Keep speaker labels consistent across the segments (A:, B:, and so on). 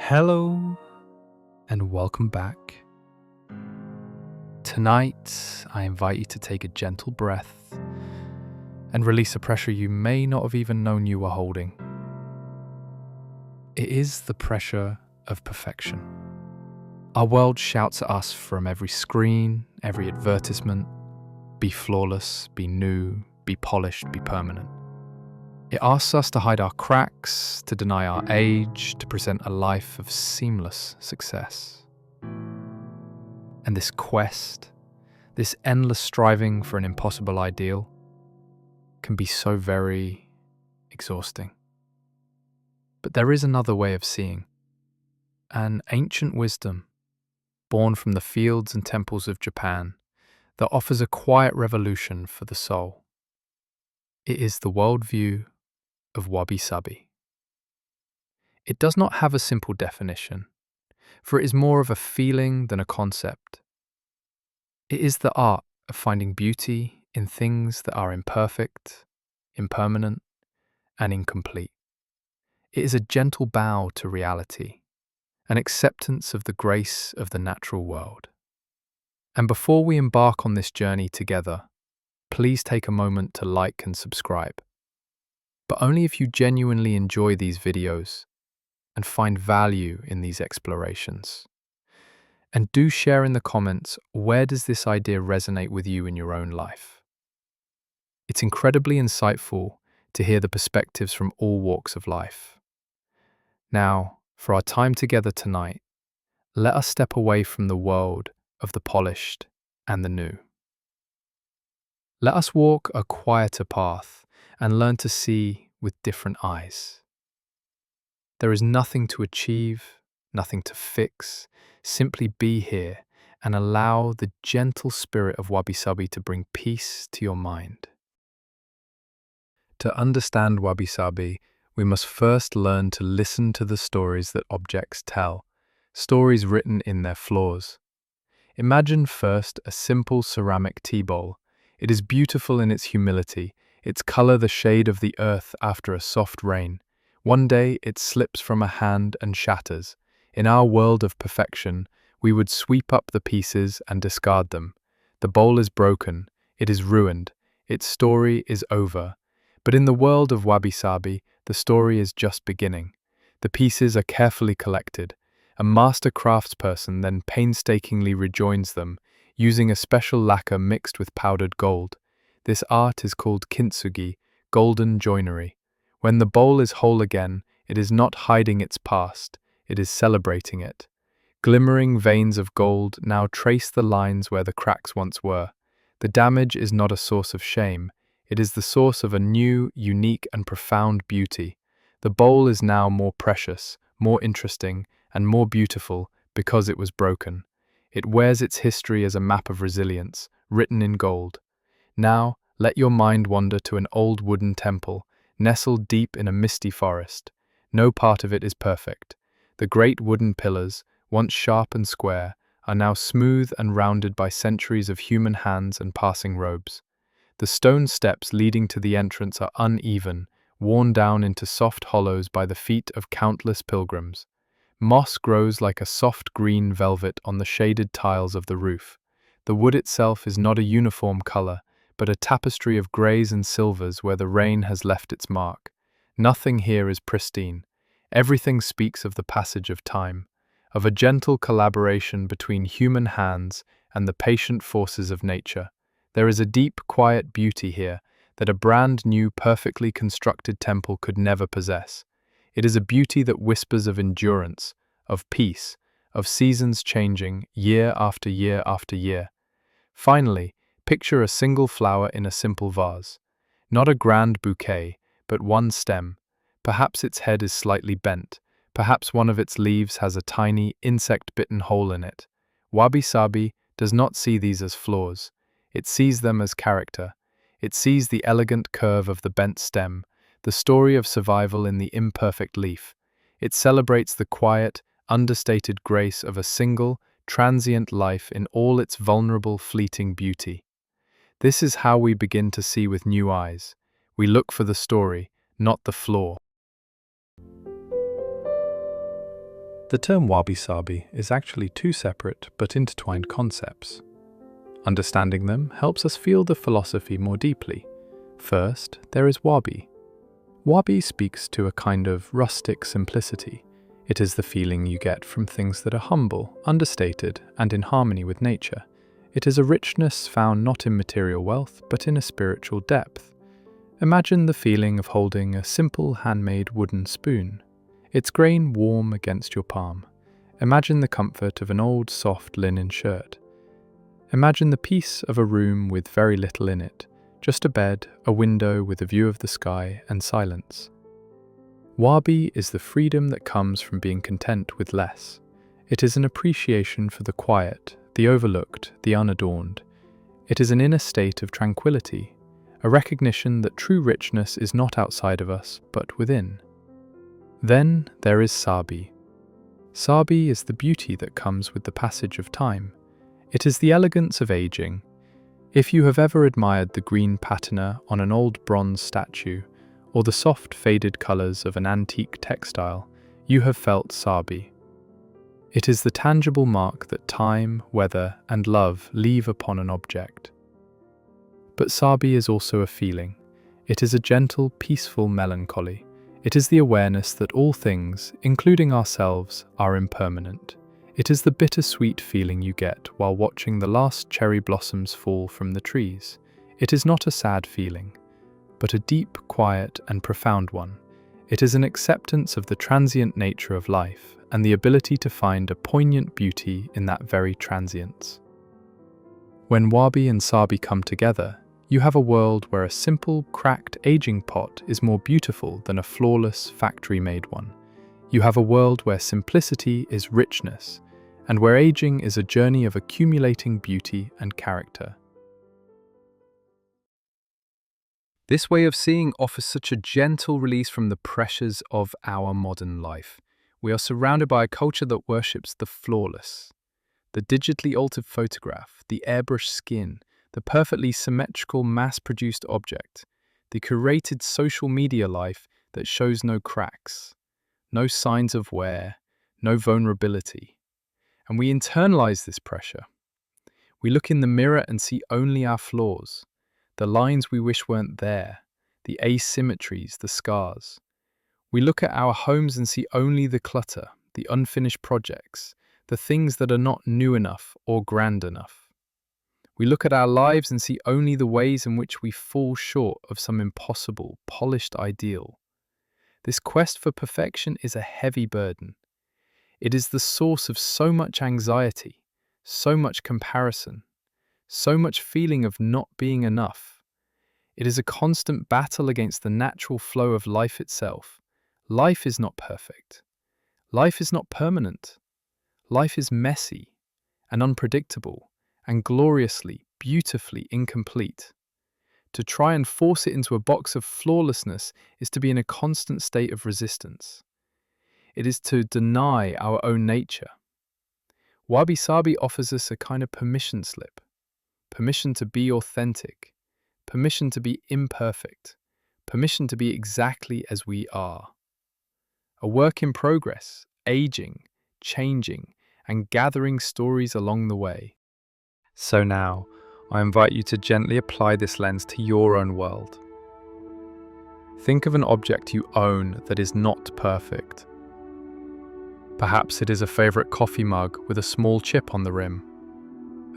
A: Hello and welcome back. Tonight, I invite you to take a gentle breath and release a pressure you may not have even known you were holding. It is the pressure of perfection. Our world shouts at us from every screen, every advertisement: be flawless, be new, be polished, be permanent. It asks us to hide our cracks, to deny our age, to present a life of seamless success. And this quest, this endless striving for an impossible ideal, can be so very exhausting. But there is another way of seeing, an ancient wisdom born from the fields and temples of Japan that offers a quiet revolution for the soul. It is the worldview of Wabi-Sabi. It does not have a simple definition, for it is more of a feeling than a concept. It is the art of finding beauty in things that are imperfect, impermanent, and incomplete. It is a gentle bow to reality, an acceptance of the grace of the natural world. And before we embark on this journey together, please take a moment to like and subscribe. But only if you genuinely enjoy these videos and find value in these explorations. And do share in the comments, where does this idea resonate with you in your own life? It's incredibly insightful to hear the perspectives from all walks of life. Now, for our time together tonight, let us step away from the world of the polished and the new. Let us walk a quieter path and learn to see with different eyes. There is nothing to achieve, nothing to fix. Simply be here and allow the gentle spirit of Wabi-Sabi to bring peace to your mind. To understand Wabi-Sabi, we must first learn to listen to the stories that objects tell, stories written in their flaws. Imagine first a simple ceramic tea bowl. It is beautiful in its humility, its color the shade of the earth after a soft rain. One day it slips from a hand and shatters. In our world of perfection, we would sweep up the pieces and discard them. The bowl is broken, it is ruined, its story is over. But in the world of Wabi-Sabi, the story is just beginning. The pieces are carefully collected. A master craftsperson then painstakingly rejoins them, using a special lacquer mixed with powdered gold. This art is called kintsugi, golden joinery. When the bowl is whole again, it is not hiding its past, it is celebrating it. Glimmering veins of gold now trace the lines where the cracks once were. The damage is not a source of shame, it is the source of a new, unique, and profound beauty. The bowl is now more precious, more interesting, and more beautiful because it was broken. It wears its history as a map of resilience, written in gold. Now, let your mind wander to an old wooden temple, nestled deep in a misty forest. No part of it is perfect. The great wooden pillars, once sharp and square, are now smooth and rounded by centuries of human hands and passing robes. The stone steps leading to the entrance are uneven, worn down into soft hollows by the feet of countless pilgrims. Moss grows like a soft green velvet on the shaded tiles of the roof. The wood itself is not a uniform color, but a tapestry of grays and silvers where the rain has left its mark. Nothing here is pristine. Everything speaks of the passage of time, of a gentle collaboration between human hands and the patient forces of nature. There is a deep, quiet beauty here that a brand new, perfectly constructed temple could never possess. It is a beauty that whispers of endurance, of peace, of seasons changing year after year after year. Finally, picture a single flower in a simple vase. Not a grand bouquet, but one stem. Perhaps its head is slightly bent. Perhaps one of its leaves has a tiny, insect-bitten hole in it. Wabi-Sabi does not see these as flaws. It sees them as character. It sees the elegant curve of the bent stem, the story of survival in the imperfect leaf. It celebrates the quiet, understated grace of a single, transient life in all its vulnerable, fleeting beauty. This is how we begin to see with new eyes. We look for the story, not the flaw. The term Wabi-Sabi is actually two separate but intertwined concepts. Understanding them helps us feel the philosophy more deeply. First, there is Wabi. Wabi speaks to a kind of rustic simplicity. It is the feeling you get from things that are humble, understated, and in harmony with nature. It is a richness found not in material wealth, but in a spiritual depth. Imagine the feeling of holding a simple handmade wooden spoon, its grain warm against your palm. Imagine the comfort of an old soft linen shirt. Imagine the peace of a room with very little in it, just a bed, a window with a view of the sky, and silence. Wabi is the freedom that comes from being content with less. It is an appreciation for the quiet, the overlooked, the unadorned. It is an inner state of tranquility, a recognition that true richness is not outside of us, but within. Then there is Sabi. Sabi is the beauty that comes with the passage of time. It is the elegance of aging. If you have ever admired the green patina on an old bronze statue, or the soft faded colors of an antique textile, you have felt Sabi. It is the tangible mark that time, weather, and love leave upon an object. But Sabi is also a feeling. It is a gentle, peaceful melancholy. It is the awareness that all things, including ourselves, are impermanent. It is the bittersweet feeling you get while watching the last cherry blossoms fall from the trees. It is not a sad feeling, but a deep, quiet, and profound one. It is an acceptance of the transient nature of life and the ability to find a poignant beauty in that very transience. When Wabi and Sabi come together, you have a world where a simple, cracked, aging pot is more beautiful than a flawless, factory-made one. You have a world where simplicity is richness, and where aging is a journey of accumulating beauty and character. This way of seeing offers such a gentle release from the pressures of our modern life. We are surrounded by a culture that worships the flawless. The digitally altered photograph, the airbrushed skin, the perfectly symmetrical mass-produced object, the curated social media life that shows no cracks, no signs of wear, no vulnerability. And we internalize this pressure. We look in the mirror and see only our flaws, the lines we wish weren't there, the asymmetries, the scars. We look at our homes and see only the clutter, the unfinished projects, the things that are not new enough or grand enough. We look at our lives and see only the ways in which we fall short of some impossible, polished ideal. This quest for perfection is a heavy burden. It is the source of so much anxiety, so much comparison, so much feeling of not being enough. It is a constant battle against the natural flow of life itself. Life is not perfect. Life is not permanent. Life is messy and unpredictable and gloriously, beautifully incomplete. To try and force it into a box of flawlessness is to be in a constant state of resistance. It is to deny our own nature. Wabi-Sabi offers us a kind of permission slip. Permission to be authentic. Permission to be imperfect. Permission to be exactly as we are. A work in progress, aging, changing, and gathering stories along the way. So now, I invite you to gently apply this lens to your own world. Think of an object you own that is not perfect. Perhaps it is a favorite coffee mug with a small chip on the rim,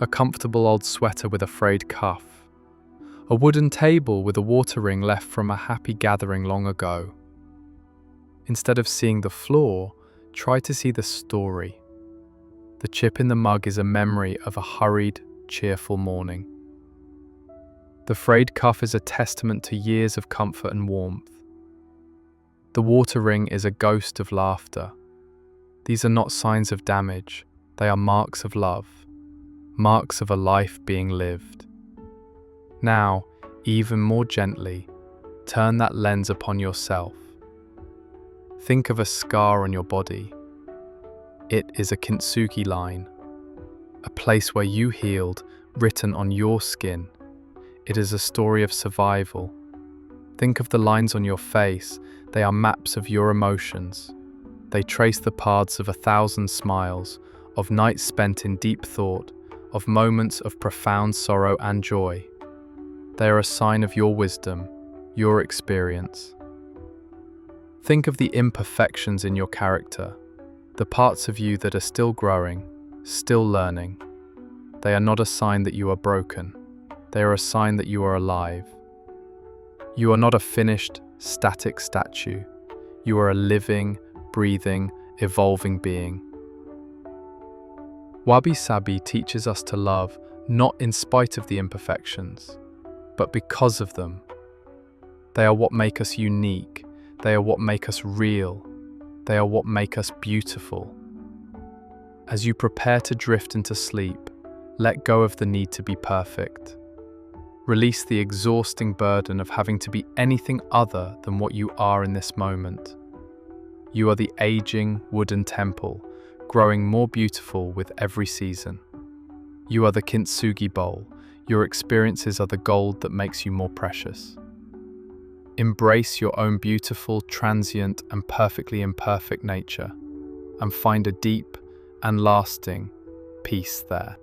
A: a comfortable old sweater with a frayed cuff, a wooden table with a water ring left from a happy gathering long ago. Instead of seeing the flaw, try to see the story. The chip in the mug is a memory of a hurried, cheerful morning. The frayed cuff is a testament to years of comfort and warmth. The water ring is a ghost of laughter. These are not signs of damage, they are marks of love, marks of a life being lived. Now, even more gently, turn that lens upon yourself. Think of a scar on your body. It is a kintsugi line, a place where you healed, written on your skin. It is a story of survival. Think of the lines on your face. They are maps of your emotions. They trace the paths of 1,000 smiles, of nights spent in deep thought, of moments of profound sorrow and joy. They are a sign of your wisdom, your experience. Think of the imperfections in your character, the parts of you that are still growing, still learning. They are not a sign that you are broken. They are a sign that you are alive. You are not a finished, static statue. You are a living, breathing, evolving being. Wabi-Sabi teaches us to love not in spite of the imperfections, but because of them. They are what make us unique. They are what make us real. They are what make us beautiful. As you prepare to drift into sleep, let go of the need to be perfect. Release the exhausting burden of having to be anything other than what you are in this moment. You are the aging wooden temple, growing more beautiful with every season. You are the kintsugi bowl. Your experiences are the gold that makes you more precious. Embrace your own beautiful, transient, and perfectly imperfect nature, and find a deep and lasting peace there.